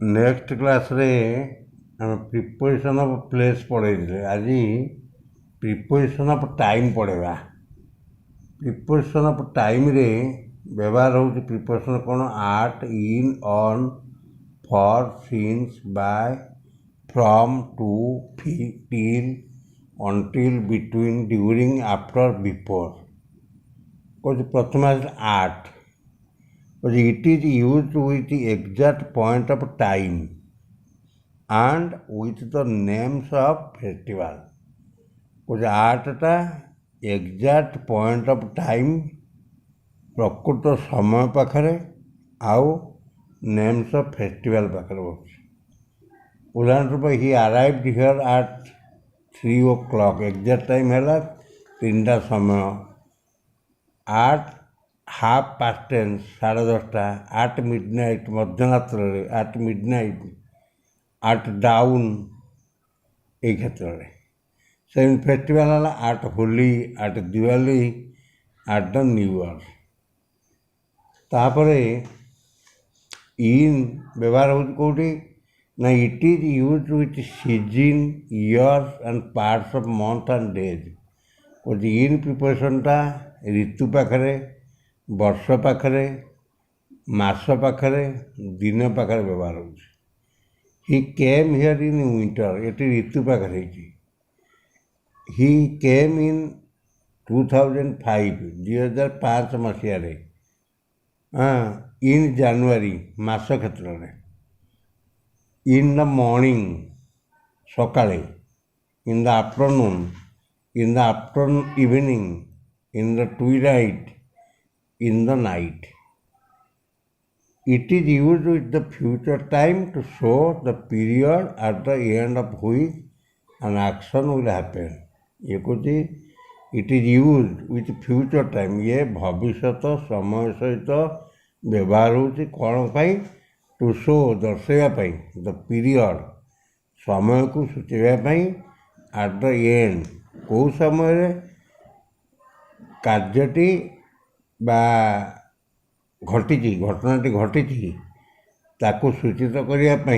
Next class रे हम preposition of place पढ़े आज प्रिपोजिशन ऑफ टाइम पढ़ेगा। प्रिपोजिशन ऑफ टाइम रे व्यवहार हो प्रिपोजिशन कौन at in on for since by from to till until between during after before कौन प्रथम आट it is used with the exact point of time and with the names of festival कुछ आठटा exact point of time प्रकृत समय पाखरे आउ names of festival पाखरे उदाहरण रूप he arrived here at 3 o'clock exact time है 3टा समय आठ 10:30 10:30 एट मिडनाइट मध्यरात्र एट मिडनाइट एट डाउन ये क्षेत्र में से फेस्टिवल है at Holi at Diwali at the new year तापर इन व्यवहार हो कौटी ना it is use with season years and parts of month and days कौन इन प्रिपरेशनटा ऋतु पाखरे वर्ष पाखरे मास पाखरे दिन पाखरे व्यवहार हो ही केम हियर इन विंटर ये ऋतु पाखरे ही केम इन 2005 2005 मसीह इन जानुआरी मास क्षेत्र में इन द मॉर्निंग सकाळे in the afternoon in the afternoon evening in the twilight in the night. It is used with the future time to show the period at the end of which an action will happen. ये कुछ it is used with future time ये भविष्यत समय सहित व्यवहार होती कौन पाई to show दर्शाइवाई the period समय को सूचाइवाई at the end कौ समय कार्यटी बा घटी घटनाटी घटी ताको सूचित करने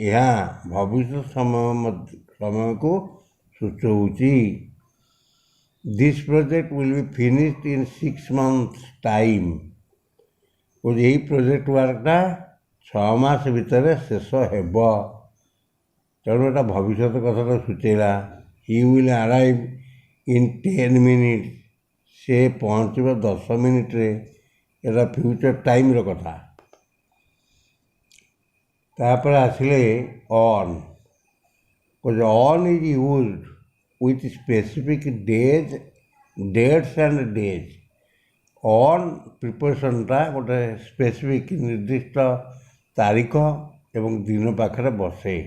यह भविष्य समय को सूचौची this project will be finished in 6 months time और यही प्रोजेक्ट वर्कटा 6 मास भितर शेष हेब तेणु एटा भविष्य कथा सूचेला he will arrive in 10 minutes से पहुँच 10 मिनिट रे एटा फ्यूचर टाइम रो कथा तापर आसिले ऑन कुछ on is used with specific days dates and days on प्रिपरेशनटा गोटे स्पेसिफिक निर्दिष्ट तारीख एवं दिन पाखरे बसे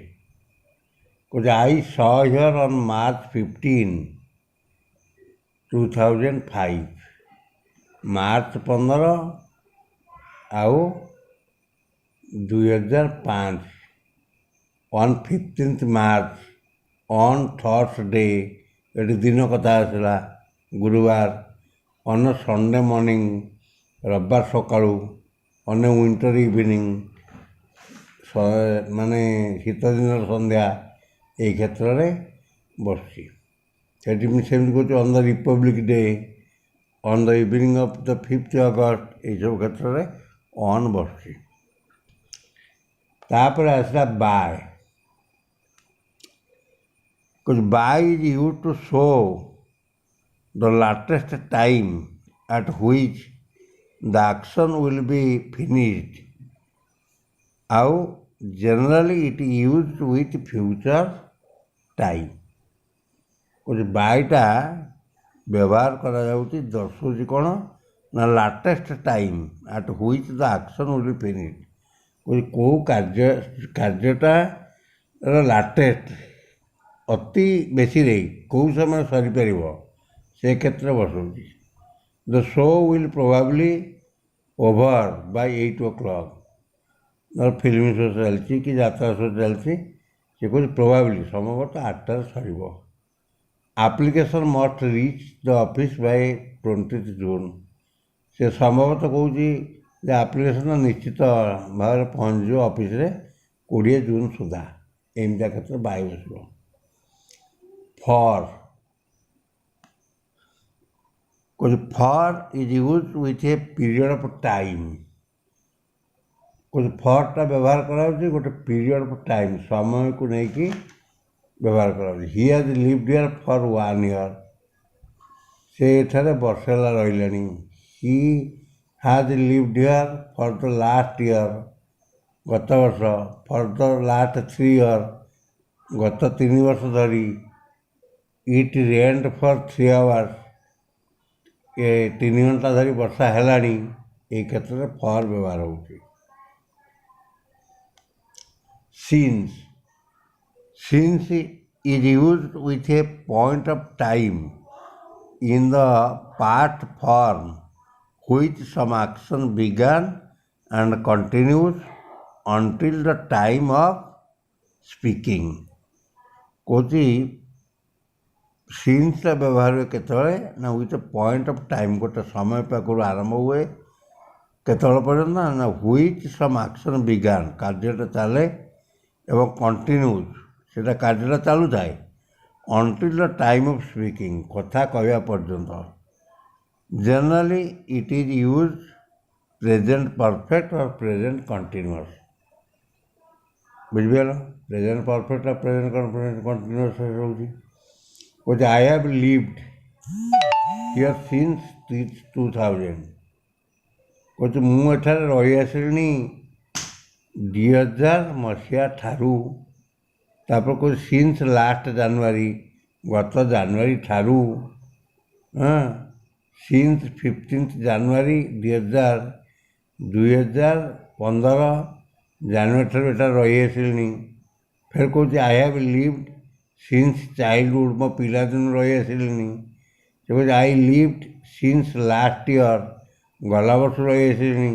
कुछ I saw here on March 15 2005 मार्च 15 आउ 2005 on 15th March on Thursday ये दिन कथा आसला गुरुवार ऑन संडे मॉर्निंग रविवार सकाळू ऑन विंटर इवनिंग माने शीत दिन संध्या ये क्षेत्र में बस सेमती कौन on the Republic day on the evening of the 5th August ये सब क्षेत्र में ऑन बस तापर आसला बाय कुछ by is use to show the latest time at which the action will be finished आउ generally it used with future time कुछ बाईटा व्यवहार करा जाउची दर्शाउची कौन ना latest time at which the action will be finished कुछ कौ कार्यटा लाटेस्ट अति बेसी रे कौ समय सरी पार से क्षेत्र बसाऊँगी the show will probably over by 8 o'clock न फिल्म शो चलती कि यात्रा शो चलती से कुछ प्रोबाब्ली संभवतः 8टार सर application must reach the office by 20th June से संभवतः कौन एप्लिकेशन निश्चित भाव पहुँच ऑफिस 20 जून सुधा एमती क्षेत्र बाय बस फॉर कुछ for is use with a period of time कुछ फॉरटा व्यवहार करा गोटे पीरियड ऑफ टाइम समय को लेकिन व्यवहार करा he has lived here for 1 year से एठारे वर्षेला रही he has lived here for the last year गत वर्ष फॉर द लास्ट 3 ईयर गत 3 वर्ष धरी इट रेन्ड फॉर 3 आवर्स ये 3 घंटा धरी वर्षा है ये क्षेत्र में फॉर व्यवहार हो since is used with a point of time in the past form which some action began and continues until the time of speaking Kochi since का व्यवहार हुए केतले ना with a point of time गोटे समय पाखर आरंभ हुए केतल पर्यंत ना which some action began कार्यटा चले एवं कंटिन्यूज से कार्यटा चालू थाए until the time of speaking कथा कहवा पर्यंत generally it is use present perfect और प्रेजेंट कंटिन्यूअस बुझिगल प्रेजेंट परफेक्ट और प्रेजेंट कंटिन्यूअस रोचे I have lived here since 2000 कहे मुझे रही आसली 2000 मसीहा ठारू तापर कोई सिंस लास्ट जनवरी गत जनवरी ठारू हाँ सिंस 15 जनवरी 2015 जनवरी ठारू एटा रही आसली फिर कौन I have lived since childhood मो पिला दिन रही आसली से कहे I lived since last year गला वर्ष रही आसली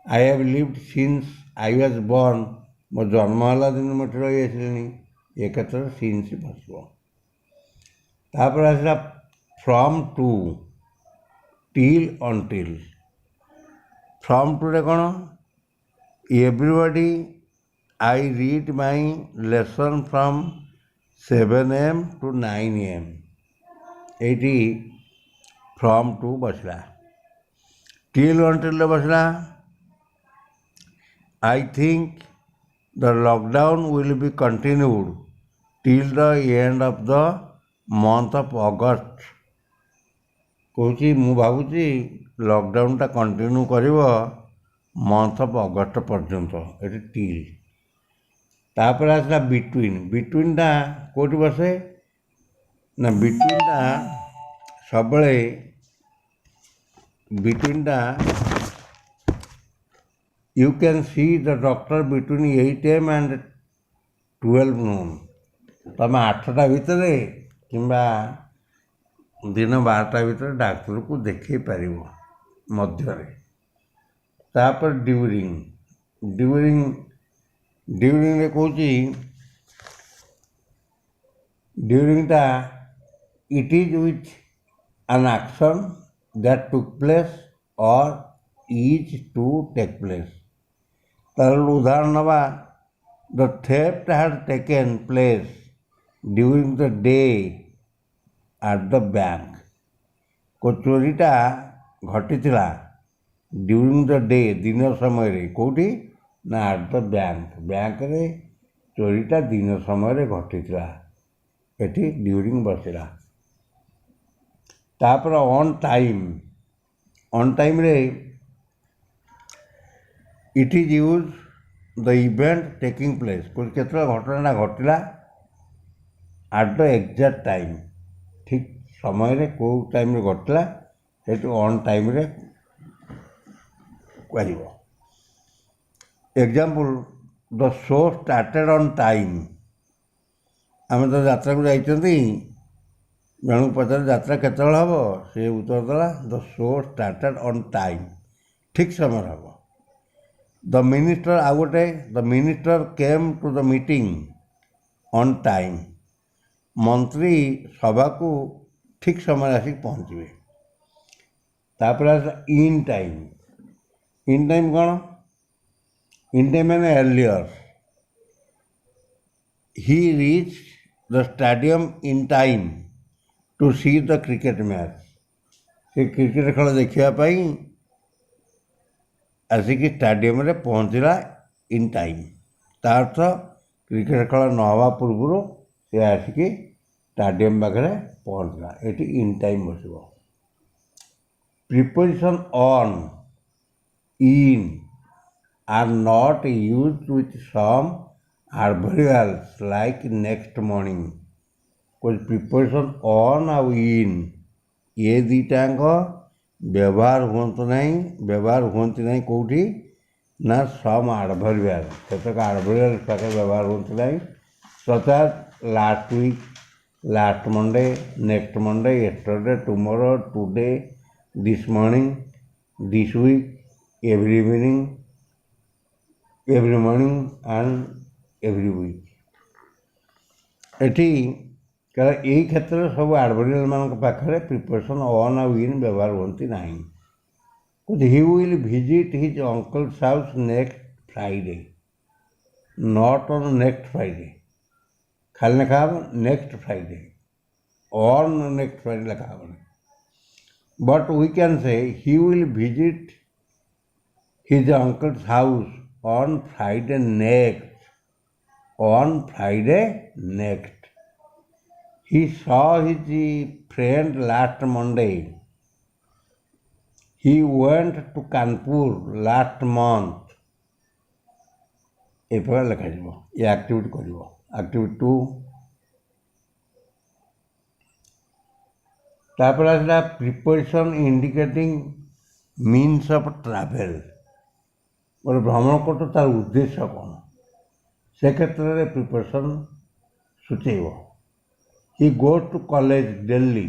I have lived since I was born मो जन्म है दिन मोटे रही आसली ये क्षेत्र में सिंस बसब तापर आसला from to till until from to रे कौन everybody I read my lesson from 7 AM to 9 AM ये फ्रॉम टू बसला टिल अंटिल बसला I think the lockdown will be continued till the end of the month of August. Cauchy मु भावुची लॉकडाउनटा continue करिव month of August पर्यंत ये till तापर आसला बिटवीनटा कौटी बसे ना बिटवीनटा सब बिटवीनटा you can see the doctor between 8 AM and 12 noon तुम 8टा भितर कि दिन 12टा भितर डाक्तर को देखे पार मध्य तापर ड्यूरिंग कौची ड्यूरिंगटा it is with an action that took place or is to take place तार उदाहरण नवा the theft had taken place during the day at the bank को चोरीटा घटी ड्यूरिंग द डे दिन समय कौटी ना एट द बैंक रे चोरीटा दिन समय घटी ये ड्यूरिंग बसला तापर ऑन टाइम रे it is use the event taking place कुछ केतला घटना घटला एट द एग्जैक्ट टाइम ठीक समय रे को टाइम रे घटला से ऑन टाइम रे कह example the show started on time आम तो यात्रा को जाइछंती जन पचार यात्रा केतल हम से उत्तर देला the show started on time ठीक समय हम द मिनिस्टर आ गोटे the minister came to the meeting on time मंत्री सभा को ठीक समय आसिक पहुँचे तापर इन टाइम कौन इन टाइम मैंने earlier he reached the stadium in time to see the cricket match. ସେ କ୍ରିକେଟ ଖେଳ ଦେଖିବା ପାଇଁ ଆସିକି ଷ୍ଟାଡ଼ିୟମରେ ପହଞ୍ଚିଲା ଇନ୍ ଟାଇମ୍। ତା ଅର୍ଥ କ୍ରିକେଟ ଖେଳ ନ ହେବା ପୂର୍ବରୁ ସେ ଆସିକି ଷ୍ଟାଡ଼ିୟମ ପାଖରେ ପହଞ୍ଚିଲା। ଏଠି ଇନ୍ ଟାଇମ୍ ବସିବ। Preposition on, in are not used with some adverbials like next morning। कुछ प्रिपोजिशन ऑन ଆଉ ଇନ୍ ये ଦୁଇଟାଙ୍କ ବ୍ୟବହାର ହୁଅନ୍ତୁ ନାହିଁ, ବ୍ୟବହାର ହୁଅନ୍ତି ନାହିଁ କେଉଁଠି ନା ସମ୍ ଆଡ଼ଭର୍ବିଆଲ୍, କେତେକ ଆଡ଼ଭର୍ବିଆଲ୍ ପାଖରେ ବ୍ୟବହାର ହୁଅନ୍ତି ନାହିଁ। Such last week, last Monday, next Monday, yesterday, tomorrow, today, this morning, this week, every evening, every morning and every week. ଏଠି କାରଣ ଏହି କ୍ଷେତ୍ରରେ ସବୁ ଆଡ଼ଭର୍ବିଆଲ୍ ମାନଙ୍କ ପାଖରେ ପ୍ରିପୋଜିସନ୍ ଅନ୍ ଆଉ ଇନ୍ ବ୍ୟବହାର ହୁଅନ୍ତି ନାହିଁ। He will visit his uncle's house next Friday, not on next Friday ଖାଲି ଲେଖା ହେବ next Friday, on next Friday ଲେଖା ହେବନି। But we can say he will visit his uncle's house on Friday next, on Friday next। He saw his friend last Monday। He went to Kanpur last month। ଏ ପ୍ରକାର ଲେଖାଯିବ। ଏ activity କରିବ। Activity 2। ତାପରେ ଆସିଲା preposition ଇଣ୍ଡିକେଟିଂ means of travel. ଗୋଟେ ଭ୍ରମଣ କରୁଛ ତାର ଉଦ୍ଦେଶ୍ୟ କ'ଣ, ସେ କ୍ଷେତ୍ରରେ ପ୍ରିପୋଜିସନ୍ ସୂଚେଇବ। ହି ଗୋଜ୍ ଟୁ କଲେଜ ଡେଲି,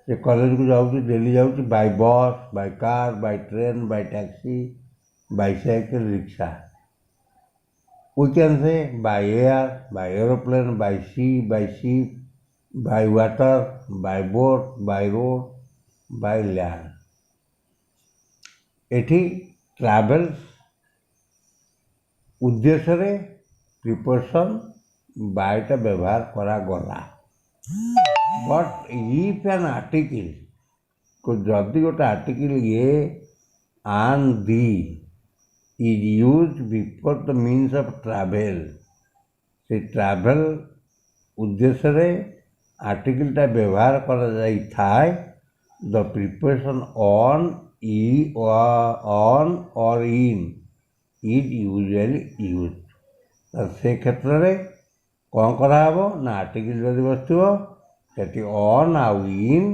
ସେ କଲେଜକୁ ଯାଉଛି, ଡେଲି ଯାଉଛି Bai bus, Bai car, Bai train, Bai taxi, bicycle, rickshaw. We can ସେ Bai air, Bai aeroplane, Bai C, Bai ସିପ୍, Bai water, Bai boat, Bai road, Bai land. ଏଠି ଟ୍ରାଭେଲ୍ସ ଉଦ୍ଦେଶ୍ୟରେ ପ୍ରିପୋଜିସନ୍ ବାଇଟା ବ୍ୟବହାର କରାଗଲା। ବଟ୍ ଇଫ୍ ଆନ୍ ଆର୍ଟିକିଲ୍, ଯଦି ଗୋଟେ article a an the is use before the means of travel, ସେ travel ଉଦ୍ଦେଶ୍ୟରେ ଆର୍ଟିକିଲ୍ଟା ବ୍ୟବହାର କରାଯାଇଥାଏ, the preposition on on or in is usually use. ସେ କ୍ଷେତ୍ରରେ କ'ଣ କରାହେବ ନା ଆର୍ଟିକିଲ୍ ଯଦି ବସିଥିବ ସେଠି ଅନ୍ ଆଉ ଇନ୍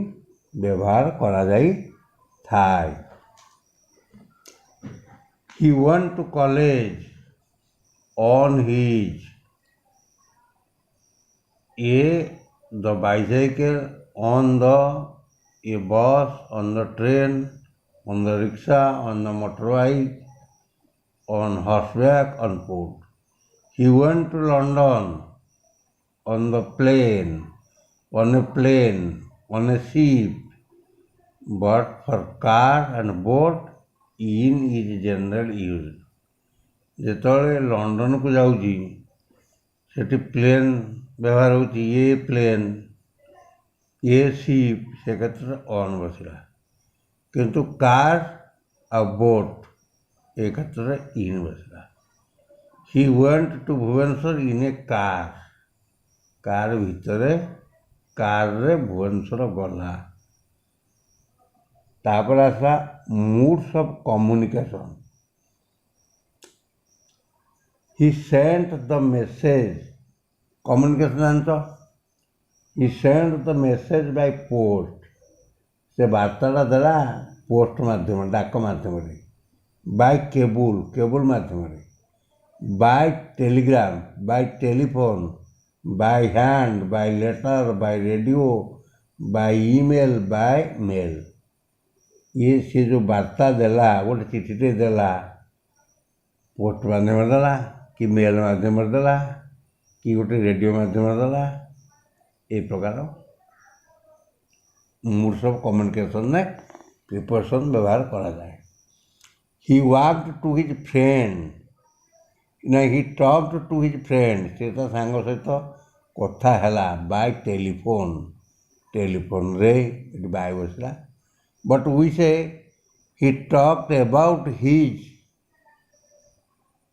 ବ୍ୟବହାର କରାଯାଇଥାଏ। He went to college on his, a the bicycle, on the a bus, on the train, on the rickshaw, on the motorbike, on horseback, on foot। He went to London on the plane, on a plane, on a ship, but for car and boat in is general use। ଯେତେବେଳେ ଲଣ୍ଡନକୁ ଯାଉଛି ସେଠି plain ବ୍ୟବହାର ହେଉଛି, ଏ plain, ଏ ସିପ୍, ସେ କ୍ଷେତ୍ରରେ on ବସିଲା। କିନ୍ତୁ car ଆଉ ବୋଟ୍ ଏ କ୍ଷେତ୍ରରେ ଇନ୍ ବସିଲା। He went to Bhubaneswar in a car, car ଭିତରେ, କାର୍ରେ ଭୁବନେଶ୍ୱର ଗଲା। ତାପରେ ଆସିଲା modes of communication. He sent the message, communication ଜାଣିଛ, he sent the message by post, ସେ ବାର୍ତ୍ତାଟା ଦେଲା ପୋଷ୍ଟ ମାଧ୍ୟମରେ, ଡାକ ମାଧ୍ୟମରେ, ବାଇ କେବୁଲ୍, କେବୁଲ୍ ମାଧ୍ୟମରେ, Bai Telegram, Bai telephone, Bai hand, Bai letter, Bai radio, Bai email, Bai mail. ସେ ଯେଉଁ ବାର୍ତ୍ତା ଦେଲା, ଗୋଟେ ଚିଠିଟେ ଦେଲା, ପୋଷ୍ଟ ମାଧ୍ୟମରେ ଦେଲା, କି ମେଲ୍ ମାଧ୍ୟମରେ ଦେଲା, କି ଗୋଟେ ରେଡ଼ିଓ ମାଧ୍ୟମରେ ଦେଲା, ଏ ପ୍ରକାର ମୁଡ୍ସ ଅଫ୍ କମ୍ୟୁନିକେସନ୍ରେ ପ୍ରିପୋଜିସନ୍ ବ୍ୟବହାର କରାଯାଏ। ହି ୱାକ୍ଡ ଟୁ ହିଜ୍ ଫ୍ରେଣ୍ଡ, ନା ହି ଟକ୍ଡ ଟୁ ହିଜ୍ ଫ୍ରେଣ୍ଡ, ସେ ତା ସାଙ୍ଗ ସହିତ କଥା ହେଲା ବାଇ ଟେଲିଫୋନ୍ରେ, ଏଠି ବାଇ ବସିଲା। But we say he talked about his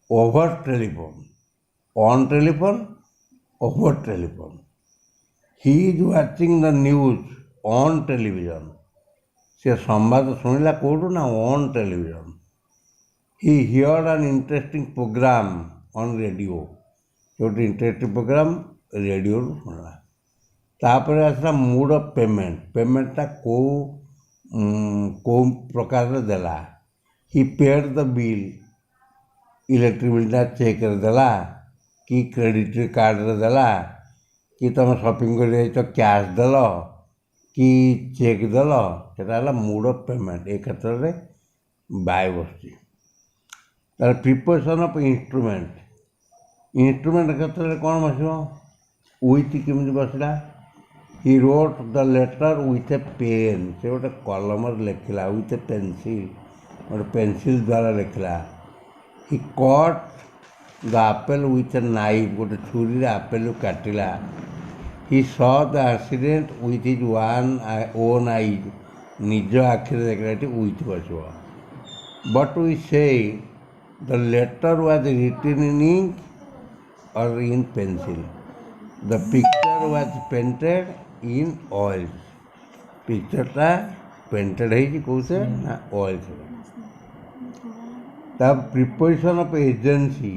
over telephone, on telephone, over telephone. He is watching the news on television, ସେ ସମ୍ବାଦ ଶୁଣିଲା କେଉଁଠୁ ନା ଅନ୍ ଟେଲିଭିଜନ୍। ହି ହିୟର୍ଡ ଆନ୍ ଇଣ୍ଟରେଷ୍ଟିଂ ପ୍ରୋଗ୍ରାମ୍ ଅନ୍ ରେଡ଼ିଓ, ଗୋଟେ ଇଣ୍ଟରେଷ୍ଟିଂ ପ୍ରୋଗ୍ରାମ୍ ରେଡ଼ିଓରୁ ଶୁଣିଲା। ତାପରେ ଆସିଲା ମୁଡ୍ ଅଫ୍ ପେମେଣ୍ଟ, ପେମେଣ୍ଟଟା କେଉଁ ପ୍ରକାରରେ ଦେଲା। ହି ପେଡ୍ ଦ ବିଲ୍, ଇଲେକ୍ଟ୍ରିକ୍ ବିଲ୍ଟା ଚେକ୍ରେ ଦେଲା କି କ୍ରେଡ଼ିଟ୍ କାର୍ଡ଼ରେ ଦେଲା, କି ତୁମେ ସପିଂ କରି ଯାଇଛ କ୍ୟାସ୍ ଦେଲ କି ଚେକ୍ ଦେଲ, ସେଟା ହେଲା ମୁଡ୍ ଅଫ୍ ପେମେଣ୍ଟ। ଏ କ୍ଷେତ୍ରରେ ବାଇ ବସୁଛି। ତାହେଲେ ପ୍ରିପୋଜିସନ୍ ଅଫ୍ ଇନଷ୍ଟ୍ରୁମେଣ୍ଟ, ଇନଷ୍ଟ୍ରୁମେଣ୍ଟ କ୍ଷେତ୍ରରେ କ'ଣ ବସିବ? ୱିଥ୍ କେମିତି ବସିଲା? He wrote the letter with a pen, ସେ ଗୋଟେ କଲମରେ ଲେଖିଲା, ୱିଥ୍ ଏ ପେନ୍ସିଲ୍, ଗୋଟେ ପେନ୍ସିଲ୍ ଦ୍ୱାରା ଲେଖିଲା। He cut the apple with a knife, ଗୋଟେ ଛୁରୀରେ ଆପେଲକୁ କାଟିଲା। He saw the accident with his own eyes, ନିଜ ଆଖିରେ ଦେଖିଲା, ଏଠି ୱିଥ୍ ବସିବ। But we say the letter was written in ink or in pencil, the picture was painted in oils, ପିକ୍ଚରଟା ପେଣ୍ଟେଡ୍ ହେଇଛି କେଉଁଥିରେ ନା ଅଏଲ୍ସରେ। ତା preposition of agency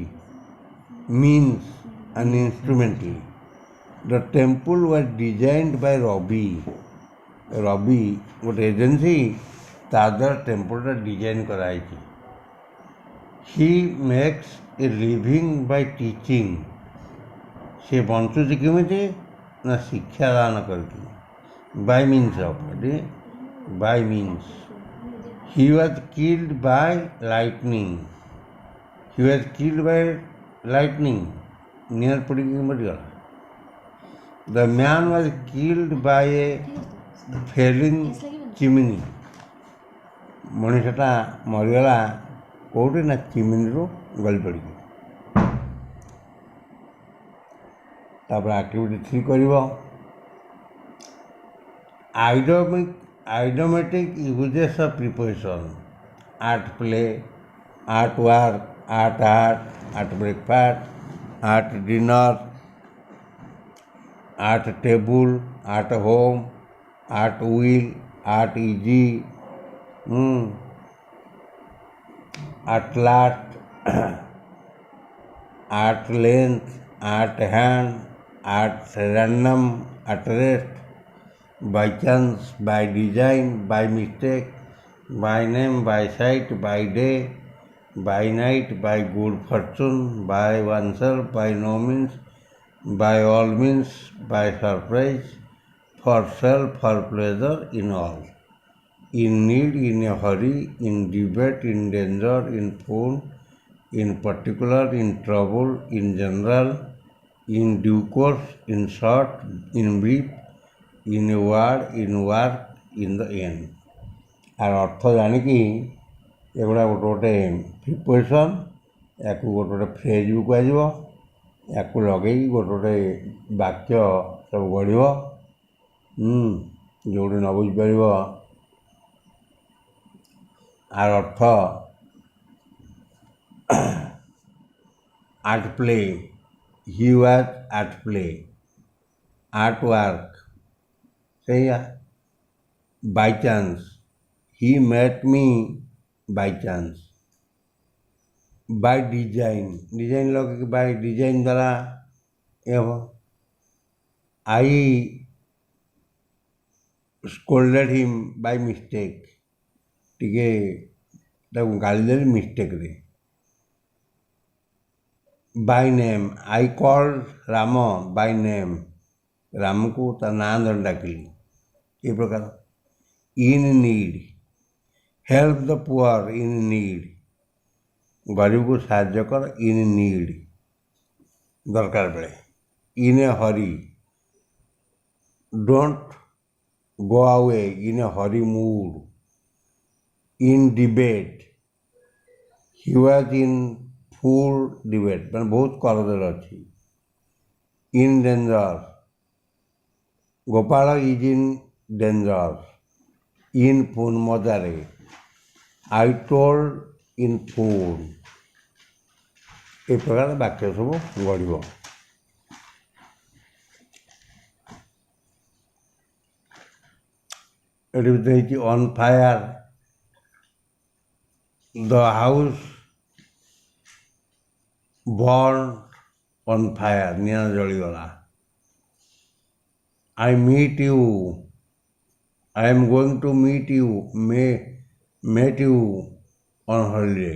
means an instrumentally. The temple was designed by Rabi ଗୋଟେ agency, ତା ଦ୍ୱାରା ଟେମ୍ପଲଟା design କରାହେଇଛି। ହି makes ଏ living Bai teaching, ସେ ବଞ୍ଚୁଛି କେମିତି ନା ଶିକ୍ଷାଦାନ କରିକି। ବାଇ ମିନ୍ସ ଅଫ୍, ଏଠି by means. He was killed by lightning, he was killed by lightning, ନିଆଁରେ ପଡ଼ିକି ମରିଗଲା। The man was killed by a falling chimney, ମଣିଷଟା ମରିଗଲା କେଉଁଠି ନା ଚିମିନିରୁ ଗଳି ପଡ଼ିକି। ତାପରେ ଆକ୍ଟିଭିଟି 3 କରିବ। Idiomatic usages of preposition, at play, at work, at breakfast, at dinner, at table, at home, at will, at ease, at last, at length, at hand, at random, at rest, by chance, by design, by mistake, by name, by sight, by day, by night, by good fortune, by oneself, by no means, by all means, by surprise, for self, for pleasure, in all, in need, in a hurry, in debate, in danger, in phone, in particular, in trouble, in general, in due course, in short, in brief, in a word, in work, in the end। আর অর্থ জাଣିକି ଏଗୁଡ଼ା ଗୋଟେ preposition, ୟାକୁ ଗୋଟେ phrase ବି କୁହାଯିବ। ୟାକୁ ଲଗେଇକି ଗୋଟେ ବାକ୍ୟ ସବୁ ଗଢ଼ିବ। ଯେଉଁଠି ନ ବୁଝିପାରିବ ଆର ଅର୍ଥ at play, he was at play, at work, ସେଇଆ। By chance, he met me by chance. By design, design ଲଗେଇକି ବାଇ ଡିଜାଇନ୍ ଦ୍ୱାରା ଏ ହେବ। I scolded him by mistake, ଟିକେ ତାକୁ ଗାଳି ଦେଲି ମିଷ୍ଟେକ୍ରେ। By name, I called Ram by name, ରାମକୁ ତା ନାଁ ଧରି ଡାକିଲି, ଏ ପ୍ରକାର। In need, help the poor in need, ଗରିବକୁ ସାହାଯ୍ୟ କର, ଇନ୍ ନିଡ୍, ଦରକାର ବେଳେ। In a Hari, don't go away in a hurry mood. In debate, he was in full debate मैंने बहुत करदेल अच्छी in danger Gopal is in danger in phone मजारे आई टोल्ड इन फोन ए प्रकार वाक्य सब गढ़ ये on fire the house burn on fire निआं जलीगला I meet you I am going to meet you met you on holiday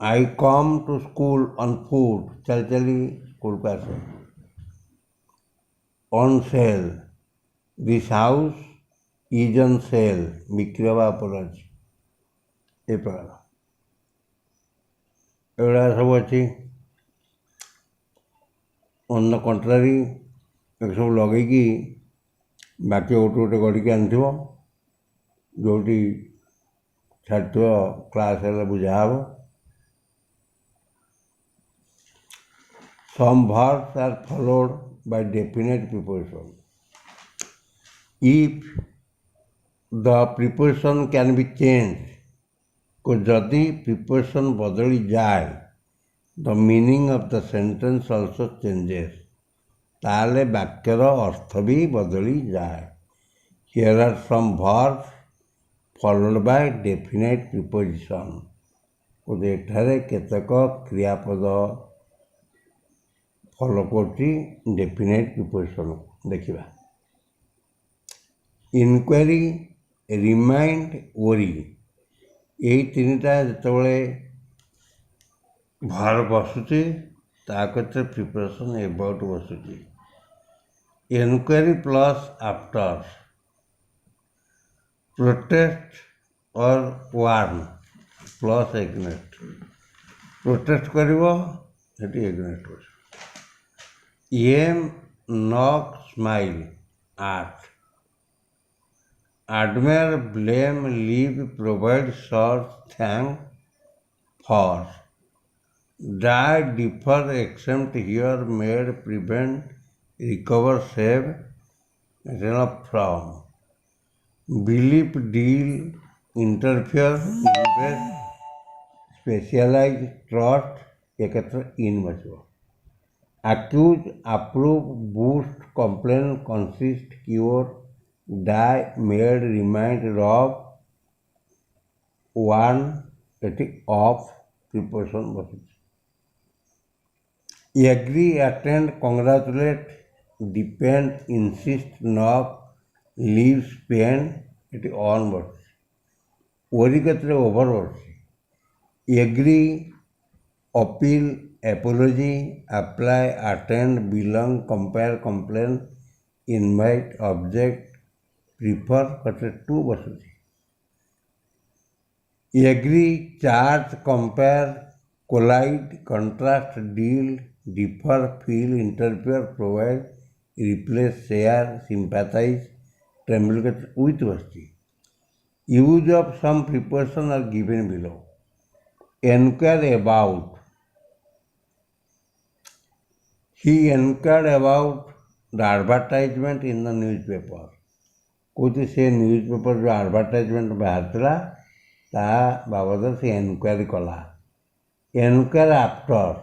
I come to school on foot चल चली स्कूल का से on sale this house is on sale बिक्री पर अच्छी ये प्रकार एगुड़ा सब अच्छी ऑन द कंट्रारी एक सब लगे बाकी गोटे गोटे गढ़ी आन जो छाड़ क्लास बुझा हम some verbs are followed by definite preposition. If the preposition can be changed, को जदि preposition बदली जाए, the meaning of the sentence also changes. ताले वाक्यर अर्थ भी बदली जाए. Here are some verbs followed by definite preposition. को एठारे केतक क्रियापद फॉलो करती डेफिनेट प्रिपोजिशन देखा इनक्वारी रिमाइंड वरी यही तीन टा जिते भर बसुची ताकते प्रिपरेशन एबाउट बसुची इनक्वारी प्लस आफ्टर प्रोटेस्ट और वार्न प्लस एग्नेस्ट प्रोटेस्ट करिवो हेटी एग्नेस्ट कर aim knock smile at admire blame leave provide search thank for die differ exempt here made prevent recover save run from believe deal interfere invest specialize trust एकत्र इन बचो accuse approve boost complain consist cure die made remind rob warn at of preposition बसुची agree attend congratulate depend insist knock leave spend at on बसुची ओरी केतरे over बसुची agree appeal apology apply attend belong compare complain invite object prefer कटे to बसुची agree charge compare collide contrast deal differ feel interfere provide replace share sympathize tremble कटे with बसुची use of some preposition are given below enquire about He inquired about the advertisement in the newspaper. कौन से newspaper जो advertisement बाहर ता बाबद से enquiry कला enquire after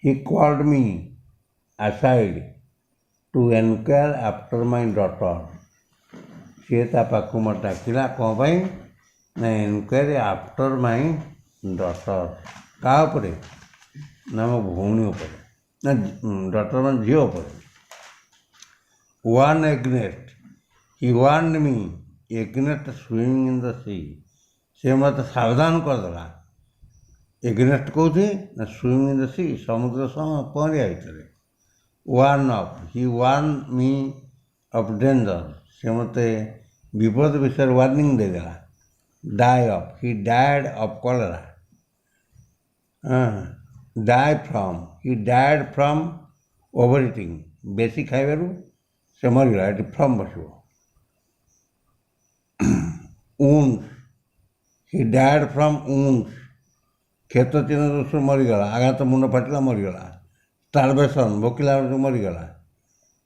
he called me aside to enquire after my daughter सी पाक मत डाकिला कौन पाई ना एनक्वारी आफ्टर माय डॉटर क्या ना मो भौणी ना डॉटर मान झील पर warn against he warned me against swimming in the sea से मत सावधान करदेला एग्नेस्ट कौटी ना स्विमिंग इन द सी समुद्र पहरिया भितर warn of he warn me of danger से मत विपद विषय वार्निंग देदेला die of he died of cholera die from he died from overeating बेसी खाइबारू से मरीगला ये फ्रॉम बसो wounds he died from wounds କ୍ଷତ ଚିହ୍ନ ଦୋଷରୁ ମରିଗଲା, ଆଘାତ ମୁଣ୍ଡ ଫାଟିଲା ମରିଗଲା। ଷ୍ଟାରଭେସନ୍ ଭୋକିଲା ବେଳକୁ ମରିଗଲା।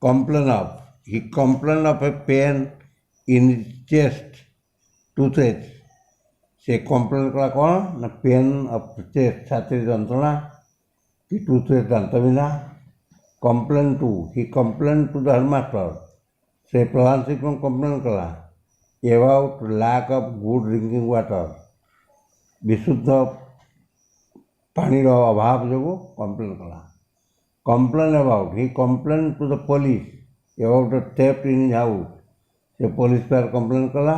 Complain of, he complain of a pain in chest toothache, ସେ କମ୍ପ୍ଲେନ୍ କଲା କ'ଣ ନା ପେନ୍ ଅଫ୍ ଚେଷ୍ଟ, ଛାତିରେ ଯନ୍ତ୍ରଣା କି ଟୁଥେଜ୍ ଦାନ୍ତ ବିନ୍ଧା। Complain to, he complain to the headmaster, ସେ ପ୍ରଧାନ ଶିକ୍ଷକଙ୍କୁ କମ୍ପ୍ଲେନ୍ କଲା about lack of good drinking water, ବିଶୁଦ୍ଧ ପାଣିର ଅଭାବ ଯୋଗୁଁ କମ୍ପ୍ଲେନ୍ କଲା। Complain about, he complain to the police about the theft in his house, ସେ ପୋଲିସ ପାଖରେ କମ୍ପ୍ଲେନ୍ କଲା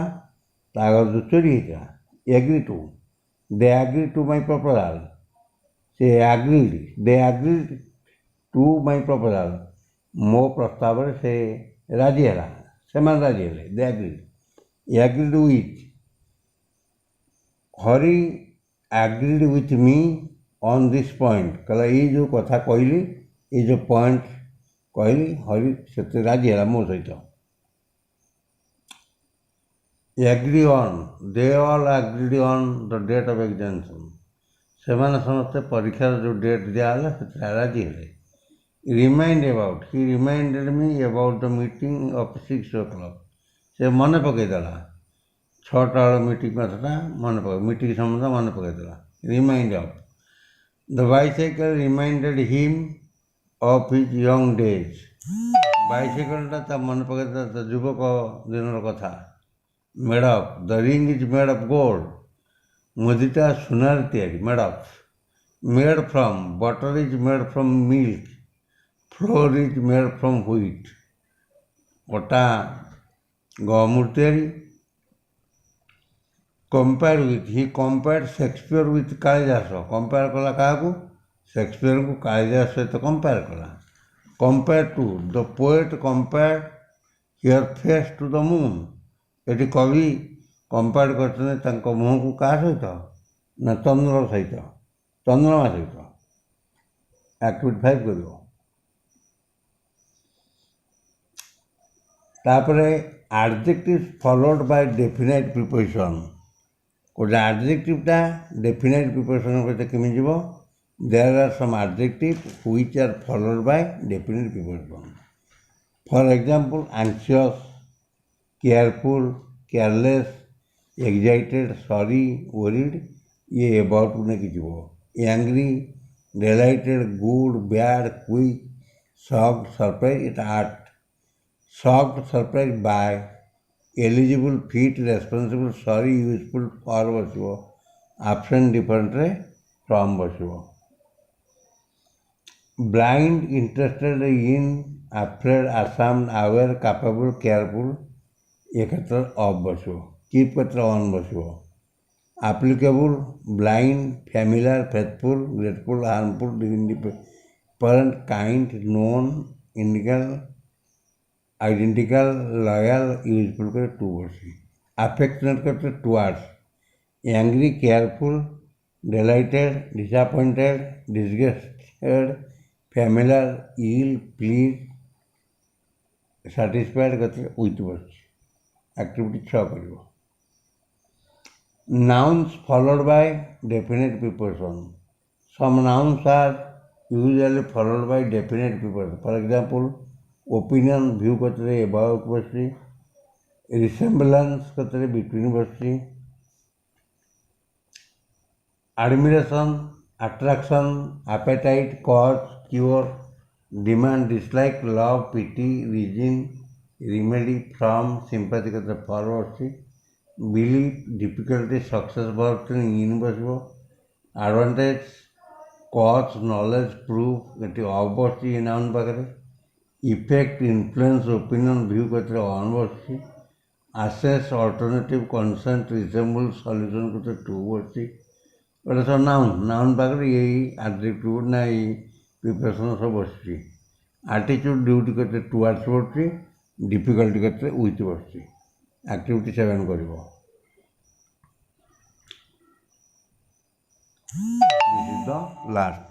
ତା ଘର ଯେଉଁ ଚୋରି ହେଇଥିଲା। Agree to, they agree to my proposal, ସେ ଦେ ଆଗ୍ରିଡ୍ ଟୁ ମାଇ ପ୍ରପୋଜାଲ୍, ମୋ ପ୍ରସ୍ତାବରେ ସେ ରାଜି ହେଲା, ସେମାନେ ରାଜି ହେଲେ। They agreed with, Hari agreed with me on this point, କହିଲା ଏଇ ଯେଉଁ କଥା କହିଲି, ଏଇ ଯେଉଁ ପଏଣ୍ଟ କହିଲି, ହରି ସେଥିରେ ରାଜି ହେଲା ମୋ ସହିତ। Agree on, they all agreed on the date of examination, ସେମାନେ ସମସ୍ତେ ପରୀକ୍ଷାର ଯେଉଁ ଡେଟ୍ ଦିଆହେଲା ସେଥିରେ ରାଜି ହେଲେ। ରିମାଇଣ୍ଡ ଏବାଉଟ୍, ହି ରିମାଇଣ୍ଡେଡ୍ ମି about the meeting of 6 o'clock, ସେ ମନେ ପକାଇଦେଲା 6ଟା ବେଳ ମିଟିଂ କଥାଟା ମିଟିଂ ସମ୍ବନ୍ଧ ମନେ ପକାଇଦେଲା। Remind of, the bicycle reminded him of his young days, ବାଇସାଇକେଲଟା ତା ମନେ ପକାଇଦେଲା ତା ଯୁବକ ଦିନର କଥା। Made of, the ring is made of gold, ମୁଦିଟା ସୁନାରେ ତିଆରି। Made of, made from, butter is made from milk, flour is made from wheat, ଅଟା ଗହମରୁ ତିଆରି। Compare with, he compared Shakespeare with Kalidas, compare କଲା କାହାକୁ? ସେକ୍ସପିୟରଙ୍କୁ କାଳିଦାସ ସହିତ କମ୍ପେୟାର କଲା। Compare to, the poet କମ୍ପେୟାର୍ଡ here face to the moon, ଏଠି କବି କମ୍ପେୟାର କରିଛନ୍ତି ତାଙ୍କ ମୁହଁକୁ କାହା ସହିତ ନା ଚନ୍ଦ୍ର ସହିତ, ଚନ୍ଦ୍ରମା ସହିତ। ଆକ୍ଟିଭିଟି 5 କରିବ। ତାପରେ adjective followed by definite preposition, ଗୋଟେ ଆଡଜେକ୍ଟିଭ୍ଟା ଡେଫିନାଇଟ୍ ପ୍ରିପୋଜିସନ୍ ସହିତ କେମିତି ଯିବ? There are some adjective which are followed by definite preposition. For example anxious, careful, careless, excited, sorry, worried, ଇଏ ଏବାଉଟ୍କୁ ନେଇକି ଯିବ। Angry, delighted, good, bad, quick, shocked, surprised, ଏଟା at. Shocked, surprised by, eligible, fit, responsible, sorry, useful, for ବସିବ। Absent ଡିଫରେଣ୍ଟରେ from ବସିବ। Blind, interested in, afraid, ashamed, aware, capable, careful, ଏ କ୍ଷେତ୍ରରେ of ବସିବ। କିପ୍ କ୍ଷେତ୍ରରେ ଅନ୍ ବସିବ। Applicable, blind, familiar, faithful, grateful, harmful, indifferent, kind, known, identical, loyal, useful করে to ବସି। Affectionate କ୍ଷେତ୍ରରେ towards. Angry, careful, delighted, disappointed, disgusted, familiar, ill, pleased, satisfied କ୍ଷେତ୍ରରେ with ବସିଛି। Activity 6 କରିବ। Nouns followed by definite preposition. Some nouns are usually followed by definite preposition. For example, opinion, view କ୍ଷେତ୍ରରେ about ବସିଛି। resemblance କ୍ଷେତ୍ରରେ between ବସିଛି। admiration, attraction, appetite, cause, cure, demand, dislike, love, pity, reason, remedy, from, sympathy କ୍ଷେତ୍ରରେ for ବସିଛି। Believe, difficulty, success verb in ବସିବ। Advantage, cause, knowledge, proof, ଏଠି of ବସିଛି ଏ noun ପାଖରେ। ଇଫେକ୍ଟ, ଇନଫ୍ଲୁଏନ୍ସ, ଓପିନିଅନ୍, ଭ୍ୟୁ କ୍ଷେତ୍ରରେ on ବସିଛି। ଆସେସ୍, alternative, consent, ରିଜେମ୍ବଲ୍, solution କ୍ଷେତ୍ରରେ two ବସିଛି। ଏଇଟା ସବୁ ନାଉନ୍ ପାଖରେ ଏଇ ଆଡଜେକ୍ଟିଭ୍ ନା ଏଇ ପ୍ରିପୋଜିସନ୍ ସବୁ ବସିଛି। ଆଟିଚ୍ୟୁଡ୍, ଡ୍ୟୁଟି କ୍ଷେତ୍ରରେ ଟୁୱାର୍ଡସ୍ ବସିଛି। ଡିଫିକଲ୍ଟି କ୍ଷେତ୍ରରେ ୱିଥ୍ ବସିଛି। ଆକ୍ଟିଭିଟି 7 କରିବ। This is the last.